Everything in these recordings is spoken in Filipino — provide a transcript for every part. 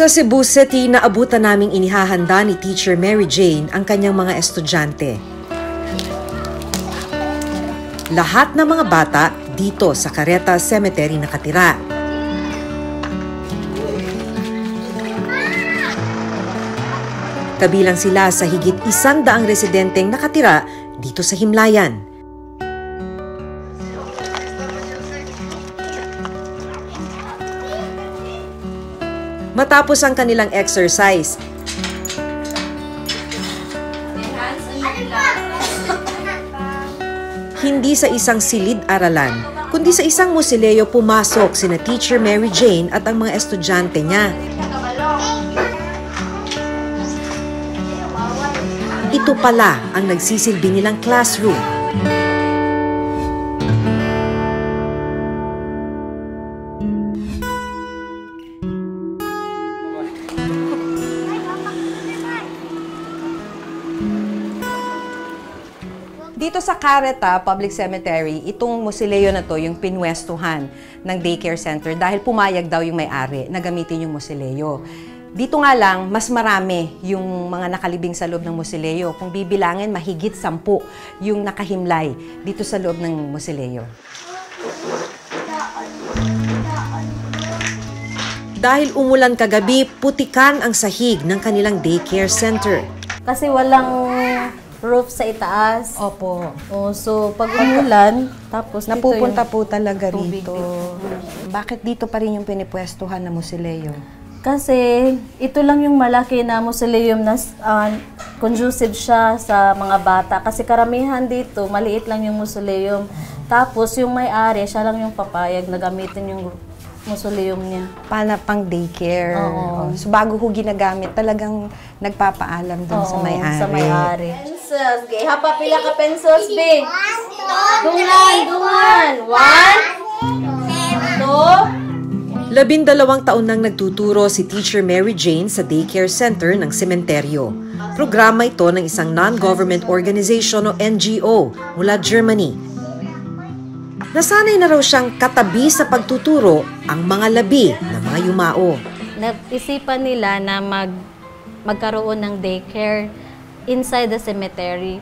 Sa Cebu City, naabutan naming inihahanda ni Teacher Mary Jane ang kanyang mga estudyante. Lahat ng mga bata dito sa Carreta Cemetery nakatira. Kabilang sila sa higit 100 residenteng nakatira dito sa Himlayan. Matapos ang kanilang exercise, hindi sa isang silid-aralan, kundi sa isang musileo pumasok sina Teacher Mary Jane at ang mga estudyante niya. Ito pala ang nagsisilbi nilang classroom. Dito sa Carreta Public Cemetery, itong musileo na to yung pinwestuhan ng daycare center dahil pumayag daw yung may-ari na gamitin yung musileo. Dito nga lang, mas marami yung mga nakalibing sa loob ng musileo. Kung bibilangin, mahigit 10 yung nakahimlay dito sa loob ng musileo. Dahil umulan kagabi, putikan ang sahig ng kanilang daycare center. Kasi walang roof sa itaas. Opo. So, pag umulan, tapos napupunta po talaga tubig rito. Bakit dito pa rin yung pinipwestuhan na musileo? Kasi ito lang yung malaki na mausoleum na conducive siya sa mga bata. Kasi karamihan dito, maliit lang yung mausoleum. Tapos yung may-ari, siya lang yung papayag na gamitin yung mausoleum niya. Para pang daycare. Oo. So bago ho ginagamit, talagang nagpapaalam doon sa may-ari. Sa may-ari. Pencils. Hapa pila ka pencils, B. Dungan. 1, 2, 12 taon nang nagtuturo si Teacher Mary Jane sa daycare center ng sementeryo. Programa ito ng isang non-government organization o NGO mula Germany. Nasanay na raw siyang katabi sa pagtuturo ang mga labi ng mga yumao. Nag-isipan nila na magkaroon ng daycare inside the cemetery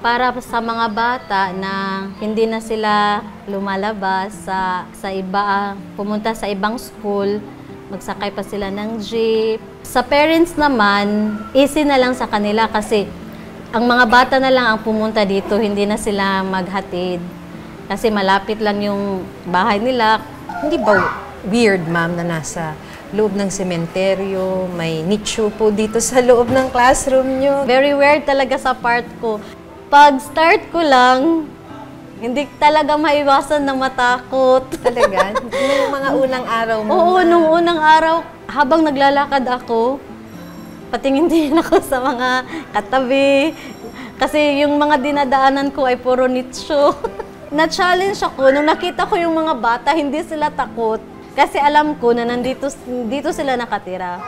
para sa mga bata na hindi na sila lumalabas sa iba, pumunta sa ibang school, magsakay pa sila ng jeep. Sa parents naman, easy na lang sa kanila kasi ang mga bata na lang ang pumunta dito, hindi na sila maghatid. Kasi malapit lang yung bahay nila. Hindi ba weird, ma'am, na nasa loob ng sementeryo, may nicho po dito sa loob ng classroom nyo? Very weird talaga sa part ko. Pag start ko lang, hindi talaga maiwasan na matakot. Talaga? Nung mga unang araw mo? Oo, nung unang araw, habang naglalakad ako, patingin-tingin ako sa mga katabi. Kasi yung mga dinadaanan ko ay puro nicho. Na-challenge ako, nung nakita ko yung mga bata, hindi sila takot. Kasi alam ko na dito sila nakatira.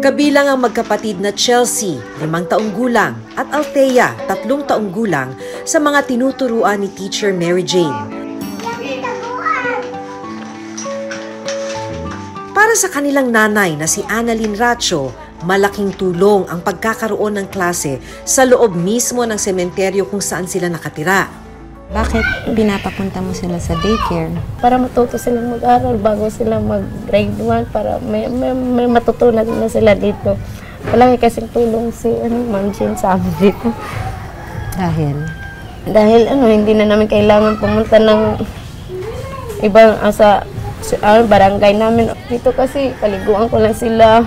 Kabilang ang magkapatid na Chelsea, 5 taong gulang, at Althea, 3 taong gulang, sa mga tinuturuan ni Teacher Mary Jane. Para sa kanilang nanay na si Annalyn Racho, malaking tulong ang pagkakaroon ng klase sa loob mismo ng sementeryo kung saan sila nakatira. Bakit pinapapunta mo sila sa daycare? Para matuto silang mag-aral bago sila mag-grade 1 para may matutunan na sila dito. Malaki kasing tulong si Ma'am Jane sa amin dito. Dahil hindi na namin kailangan pumunta ng ibang barangay namin. Dito kasi paliguan ko lang sila,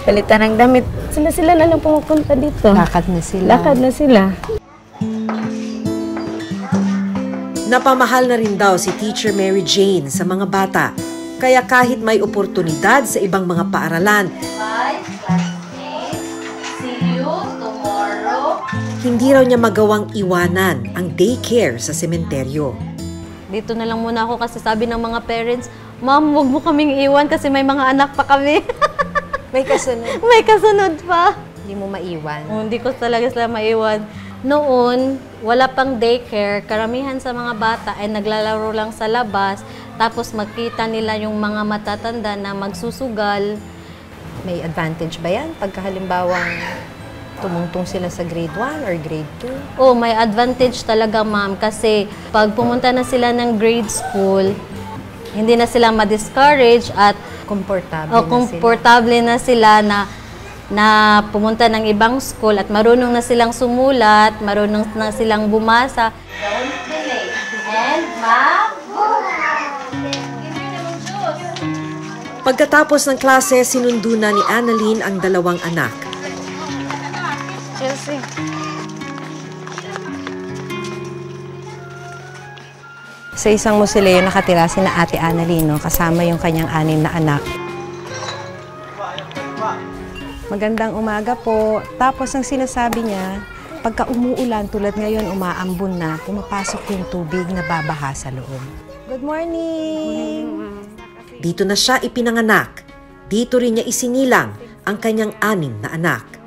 palitan ng damit. Sila na lang pumupunta dito. Lakad na sila. Napamahal na rin daw si Teacher Mary Jane sa mga bata, kaya kahit may oportunidad sa ibang mga paaralan, hindi raw niya magawang iwanan ang daycare sa sementeryo. Dito na lang muna ako kasi sabi ng mga parents, Ma'am, huwag mo kaming iwan kasi may mga anak pa kami. May kasunod. May kasunod pa. Hindi mo maiwan. Hindi ko talaga sila maiwan. Noon, wala pang daycare. Karamihan sa mga bata ay naglalaro lang sa labas. Tapos makita nila yung mga matatanda na magsusugal. May advantage ba yan pagka halimbawang tumungtong sila sa grade 1 or grade 2? Oh, may advantage talaga, ma'am, kasi pag pumunta na sila ng grade school, hindi na sila ma-discourage at komportable na sila na pumunta ng ibang school at marunong na silang sumulat, marunong na silang bumasa. Don't delay. And Pagkatapos ng klase, sinundo na ni Annalyn ang dalawang anak. Chelsea. Sa isang mausoleo nakatira si na Ate Annalyn, no? Kasama yung kanyang 6 na anak. Magandang umaga po. Tapos ang sinasabi niya, pagka umuulan tulad ngayon, umaambon na, pumapasok yung tubig na babaha sa loob. Good morning! Dito na siya ipinanganak. Dito rin niya isinilang ang kanyang 6 na anak.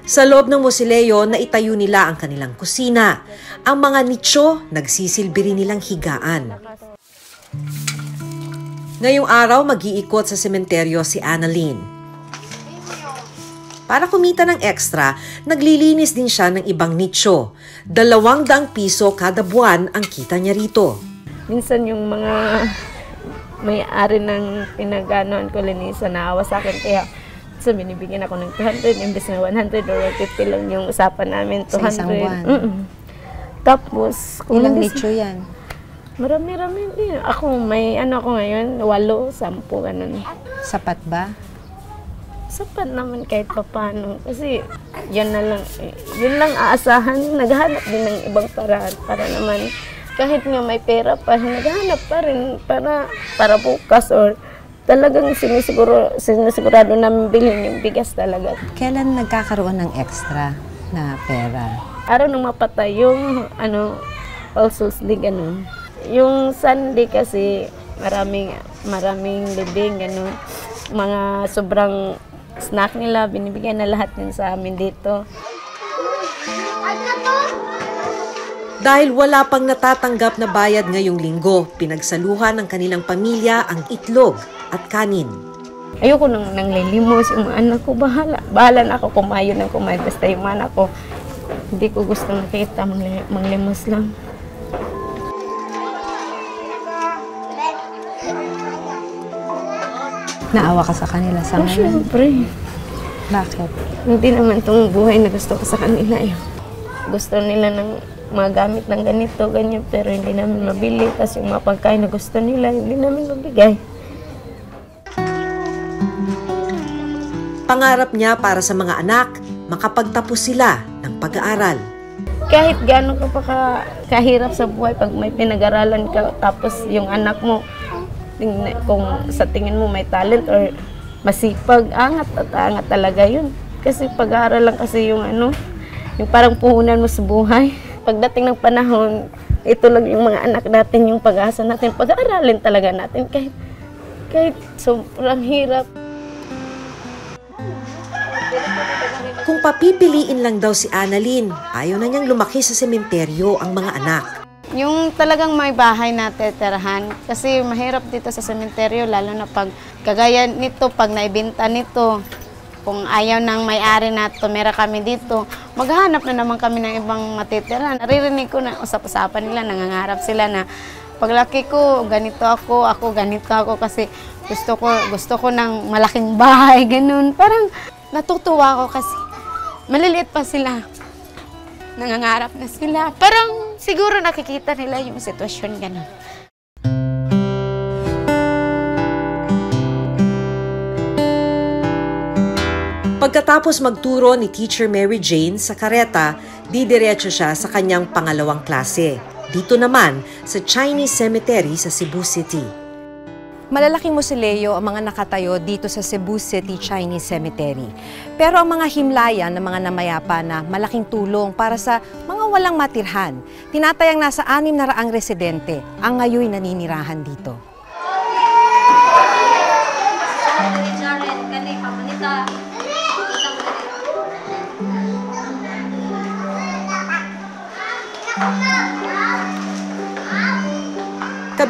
Sa loob ng mausoleo, naitayo nila ang kanilang kusina. Ang mga nicho, nagsisilbi rin nilang higaan. Ngayong araw, mag-iikot sa sementeryo si Annalyn. Para kumita ng extra, naglilinis din siya ng ibang nicho. 200 piso kada buwan ang kita niya rito. Minsan yung mga may-ari ng pinaganoan ko linisan, naawa sa akin, kaya so, binibigyan ako ng 200, imbes na 100 or 50 lang yung usapan namin, 200. Sa isang buwan? Tapos, kung Ilang hindi- nicho yan? Marami-rami din. Ako, may ano ako ngayon, 8, 10, ganun. Sapat ba? Sapat naman kahit papaano. Kasi, yan na lang, yun lang aasahan. Naghahanap din ng ibang paraan para naman, kahit nga may pera pa, naghahanap pa rin para bukas or talagang sinisigurado namin bilhin yung bigas talaga. Kailan nagkakaroon ng extra na pera? Araw nang mapatay yung All Souls Day, ganun. Yung Sunday kasi maraming libing, ganun. Mga sobrang snack nila, binibigyan na lahat yun sa amin dito. Dahil wala pang natatanggap na bayad ngayong linggo, pinagsaluhan ng kanilang pamilya ang itlog at kanin. Ayoko nang lilimos yung mga anak ko, bahala na ako kumayo ng kumayo. Basta yung mga anak ko, hindi ko gusto nakita, manglimos lang. Naawa ka sa kanila sa Oh, ngayon? syempre. Bakit? Hindi naman itong buhay na gusto ko sa kanila. Gusto nila ng mga gamit ng ganito, ganyan, pero hindi namin mabili. Tapos yung mga pagkain na gusto nila, hindi namin mabigay. Pangarap niya para sa mga anak, makapagtapos sila ng pag-aaral. Kahit gano'n ka pa kahirap sa buhay, pag may pinag-aralan ka, tapos yung anak mo, kung sa tingin mo may talent or masipag, angat at angat talaga yun. Kasi pag-aaral lang kasi yung yung parang puhunan mo sa buhay. Pagdating ng panahon, ito lang yung mga anak natin, yung pag-asa natin, pag-aaralin talaga natin kahit sobrang hirap. Kung papipiliin lang daw si Annalyn, ayaw na niyang lumaki sa sementeryo ang mga anak. Yung talagang may bahay na teterahan, kasi mahirap dito sa sementeryo, lalo na pag kagaya nito, pag naibenta nito, kung ayaw ng may-ari na tumira kami dito, maghahanap na naman kami ng ibang matitirahan. Naririnig ko na usap-usapan nila, nangangarap sila na paglaki ko, ganito ako ganito ako kasi gusto ko ng malaking bahay, ganun. Parang natutuwa ako kasi maliliit pa sila. Nangangarap na sila. Parang siguro nakikita nila yung sitwasyon, ganun. Pagkatapos magturo ni Teacher Mary Jane sa Carreta, didiretso siya sa kanyang pangalawang klase. Dito naman sa Chinese Cemetery sa Cebu City. Malalaking mausoleo ang mga nakatayo dito sa Cebu City Chinese Cemetery. Pero ang mga himlayan ng mga namayapa na malaking tulong para sa mga walang matirhan, tinatayang nasa 600 residente ang ngayon naninirahan dito.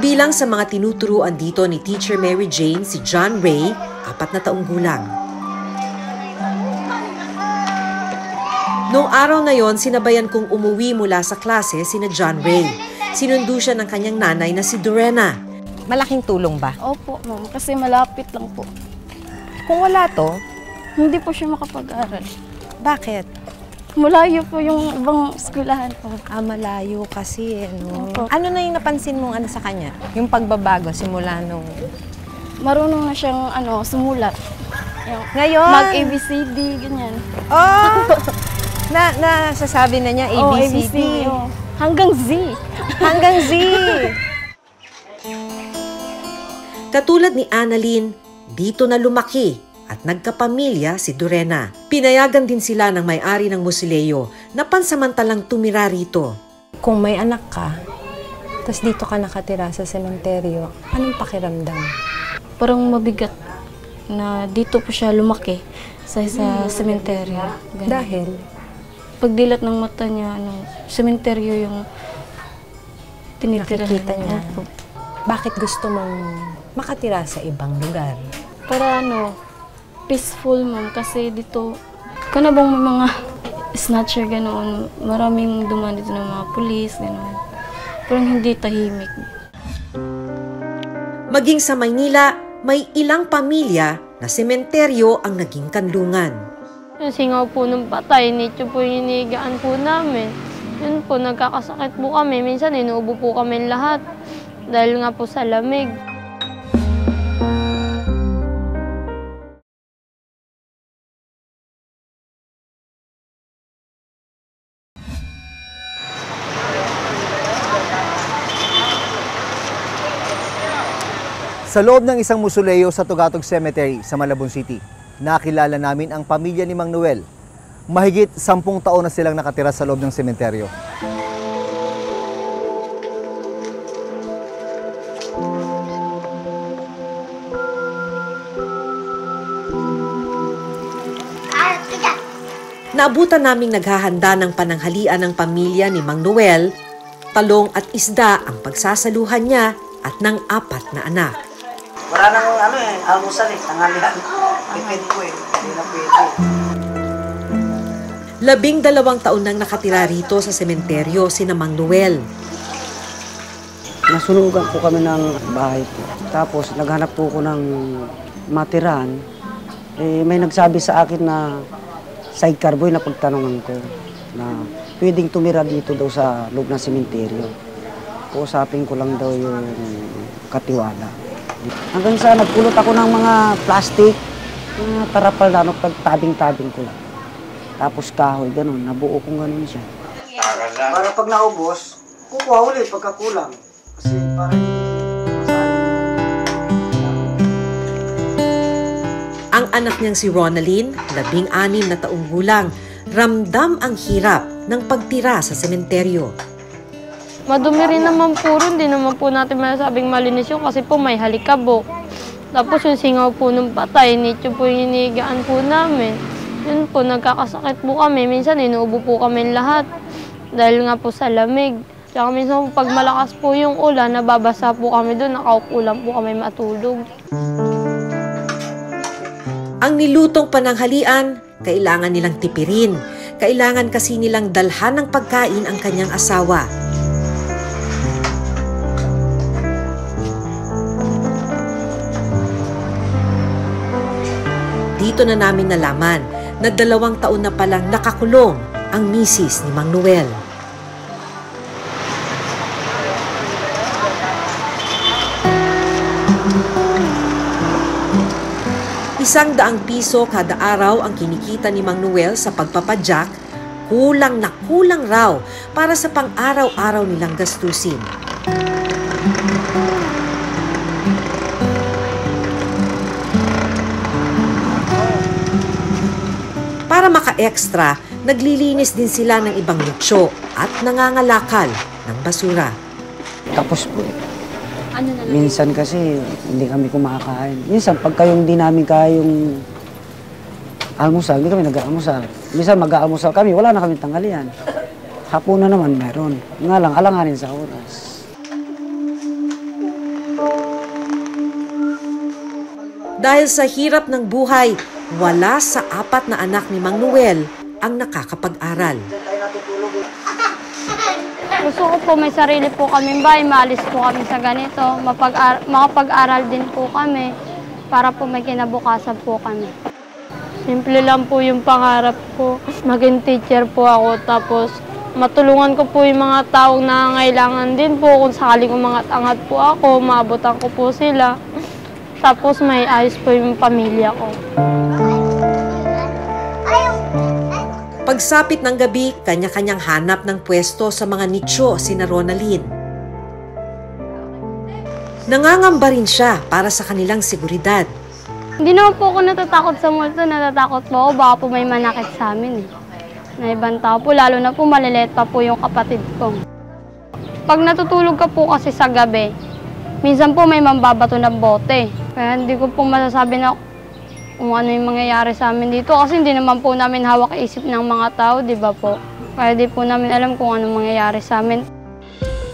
Kabilang sa mga tinuturuan dito ni Teacher Mary Jane si John Ray, 4 na taong gulang. Noong araw na yon, sinabayan kong umuwi mula sa klase sina John Ray. Sinundo siya ng kanyang nanay na si Dorena. Malaking tulong ba? Opo, ma'am. Kasi malapit lang po. Kung wala to, Hindi po siya makapag-aral. bakit? Malayo po yung ibang eskwelahan po. Malayo kasi, no? Opo. Ano na yung napansin mong sa kanya? Yung pagbabago simula nung... Marunong na siyang sumulat. Yung Ngayon? Mag-ABCD, ganyan. Oh! Nasasabi na niya ABCD. Oh. Hanggang Z. Hanggang Z. Katulad ni Annalyn, dito na lumaki at nagkapamilya si Dorena. Pinayagan din sila ng may-ari ng Musileo na pansamantalang tumira rito. Kung may anak ka, tapos dito ka nakatira sa sementeryo, anong pakiramdam? Parang mabigat na dito po siya lumaki sa sementeryo. Ganun. Dahil? Pagdilat ng mata niya, sementeryo yung tinitirahan. Nakikita niya. Opo. Bakit gusto mong makatira sa ibang lugar? Para peaceful, ma'am. Kasi dito, bang may mga snatcher, ganoon. Maraming dumaan dito ng mga pulis, ganoon. Parang hindi tahimik. Maging sa Maynila, may ilang pamilya na sementeryo ang naging kanlungan. Yung singaw po ng patay, nito po yung hinigaan po namin. Yun po, nagkakasakit po kami. Minsan inuubo po kami lahat dahil nga po sa lamig. Sa loob ng isang musuleo sa Tugatog Cemetery sa Malabon City, nakilala namin ang pamilya ni Mang Noel. Mahigit 10 taon na silang nakatira sa loob ng sementeryo. Naabutan naming naghahanda ng pananghalian ng pamilya ni Mang Noel, talong at isda ang pagsasaluhan niya at ng 4 na anak. Wala nang almusal tanghalian. Pwede po hindi na pwede. 12 taon nang nakatira rito sa sementeryo si Mang Noel. Nasunugan po kami ng bahay po. Tapos naghanap po ko ng matiran. May nagsabi sa akin na sidecar boy na pagtanungan ko na pwedeng tumira dito daw sa loob ng sementeryo. Kausapin ko lang daw yung katiwala. Hanggang sa nagpulot ako ng mga plastic, tarapal na pagtabing-tabing ko lang. Tapos kahoy, ganun, nabuo kong ganun siya. Para pag naubos, kukuha ulit pagkakulang. Kasi para Ang anak niyang si Ronaldine, 16 na taong gulang, ramdam ang hirap ng pagtira sa sementeryo. Madumi rin naman po rin, di naman po natin masasabing malinis yun kasi po may halikabok. Tapos yung singaw po ng patay, nito po yung hinigaan po namin. Yun po, nagkakasakit po kami. Minsan inuubo po kami lahat dahil nga po sa lamig. Tsaka minsan po pag malakas po yung ulan, nababasa po kami doon, nakaupo lang po kami matulog. Ang nilutong pananghalian, kailangan nilang tipirin. Kailangan kasi nilang dalhan ng pagkain ang kanyang asawa. Dito na namin nalaman na 2 taon na palang nakakulong ang misis ni Mang Noel. ₱100 kada araw ang kinikita ni Mang Noel sa pagpapadyak, kulang na kulang raw para sa pang-araw-araw nilang gastusin. Para maka-extra, naglilinis din sila ng ibang lutso at nangangalakal ng basura. Tapos po, minsan kasi hindi kami kumakain. Minsan pagka yung di namin kaya yung almusal, hindi kami nag-aalmusal. Minsan mag-aalmusal kami, wala na kami tanghalian. Hapunan naman meron. Nga lang, alanganin sa oras. Dahil sa hirap ng buhay, wala sa 4 na anak ni Mang Noel ang nakakapag-aral. Gusto ko po may sarili po kaming bahay, maalis po kami sa ganito, makapag-aral din po kami para po may kinabukasan po kami. Simple lang po yung pangarap ko. Maging teacher po ako, tapos matulungan ko po yung mga taong nangangailangan din po. Kung sakaling umangat-angat po ako, maabutan ko po sila. Tapos may ayos po yung pamilya ko. Pagsapit ng gabi, kanya-kanyang hanap ng pwesto sa mga nicho sina Ronalyn. Nangangamba rin siya para sa kanilang seguridad. Hindi naman po ako natatakot sa multo, natatakot po ako, baka po may manakit sa amin na ibang tao po, lalo na po maliliit pa po yung kapatid ko. Pag natutulog ka po kasi sa gabi, minsan po may mambabato na bote. Kaya hindi ko po masasabi na kung ano yung mangyayari sa amin dito kasi hindi naman po namin hawak isip ng mga tao, di ba po? Kaya di po namin alam kung ano mangyayari sa amin.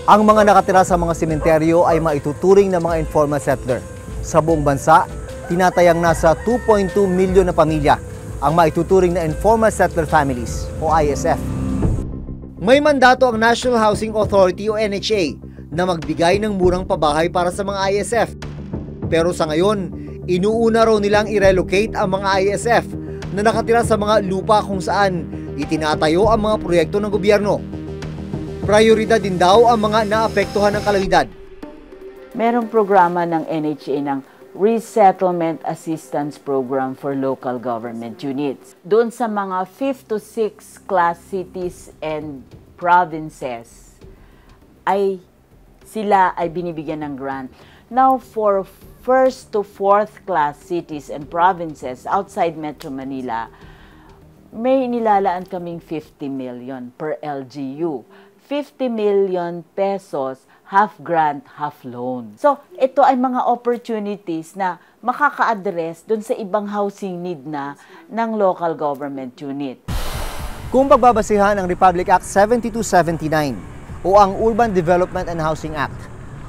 Ang mga nakatira sa mga sementeryo ay maituturing na mga informal settler. Sa buong bansa, tinatayang nasa 2.2 milyon na pamilya ang maituturing na informal settler families o ISF. May mandato ang National Housing Authority o NHA na magbigay ng murang pabahay para sa mga ISF. Pero sa ngayon, inuuna raw nilang i-relocate ang mga ISF na nakatira sa mga lupa kung saan itinatayo ang mga proyekto ng gobyerno. Prioridad din daw ang mga naapektuhan ng kalamidad. Merong programa ng NHA ng Resettlement Assistance Program for Local Government Units. Doon sa mga 5th to 6th class cities and provinces, sila ay binibigyan ng grant. Now, for 1st to 4th class cities and provinces outside Metro Manila, may nilalaan kaming 50 million per LGU. 50 million pesos, half grant, half loan. So, ito ay mga opportunities na makaka-address dun sa ibang housing need na ng local government unit. Kung pagbabasihan ang Republic Act 7279 o ang Urban Development and Housing Act,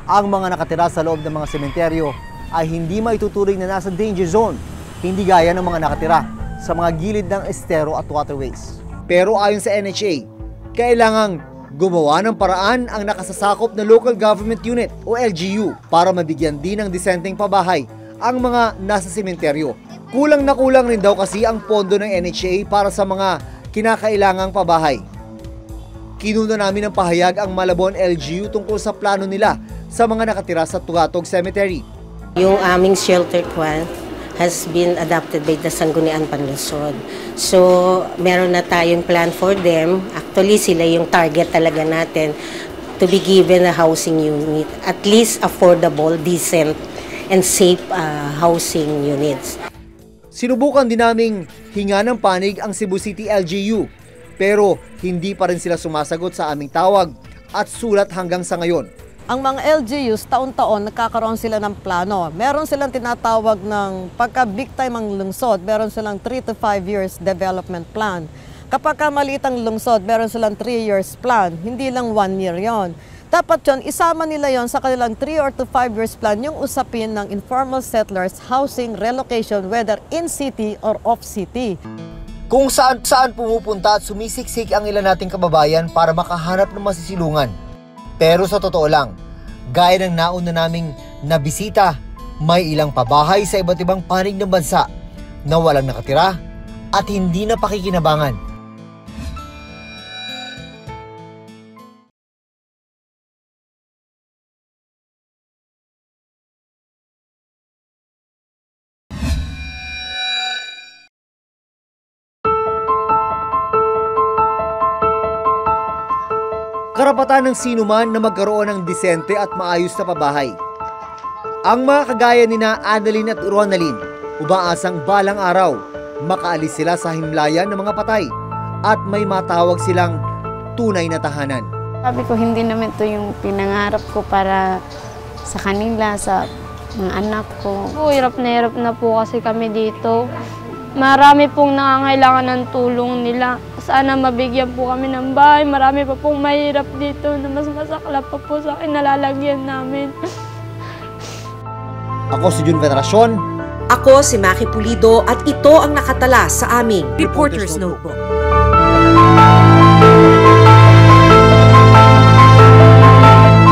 ang mga nakatira sa loob ng mga sementeryo ay hindi maituturing na nasa danger zone, hindi gaya ng mga nakatira sa mga gilid ng estero at waterways. Pero ayon sa NHA, kailangang gumawa ng paraan ang nakasasakop na local government unit o LGU para mabigyan din ng disenteng pabahay ang mga nasa sementeryo. Kulang na kulang rin daw kasi ang pondo ng NHA para sa mga kinakailangang pabahay. Kinuna namin ng pahayag ang Malabon LGU tungkol sa plano nila sa mga nakatira sa Tugatog Cemetery. Yung aming shelter plan has been adopted by the Sangguniang Panlungsod. So, meron na tayong plan for them. Actually, sila yung target talaga natin to be given a housing unit, at least affordable, decent, and safe housing units. Sinubukan din naming hinga ng panig ang Cebu City LGU, pero hindi pa rin sila sumasagot sa aming tawag at sulat hanggang sa ngayon. Ang mga LGUs, taon-taon, nagkakaroon sila ng plano. Meron silang tinatawag ng pagka-big time ang lungsod, meron silang 3 to 5 years development plan. Kapag maliit ang lungsod, meron silang 3 years plan, hindi lang 1 year yon. Dapat yun, isama nila yon sa kanilang 3 or to 5 years plan yung usapin ng informal settlers, housing, relocation, whether in city or off city. Kung saan pumupunta at sumisiksik ang ilan nating kababayan para makahanap ng masisilungan. Pero sa totoo lang, gaya ng nauna naming nabisita, may ilang pabahay sa iba't ibang panig ng bansa na walang nakatira at hindi na pakikinabangan. Karapatan ng sinuman na magkaroon ng disente at maayos na pabahay. Ang mga kagaya ni na Annalyn at Ronalyn, umaasang balang araw, makaalis sila sa himlayan ng mga patay at may matawag silang tunay na tahanan. Sabi ko, hindi naman ito yung pinangarap ko para sa kanila, sa mga anak ko. Hirap na po kasi kami dito. Marami pong nangangailangan ng tulong nila. Sana mabigyan po kami ng bahay. Marami pa pong mahirap dito na mas masakla pa po sa akin nalalagyan namin. Ako si Jun Veneracion Ako si Maki Pulido at ito ang nakatala sa aming Reporter's Notebook.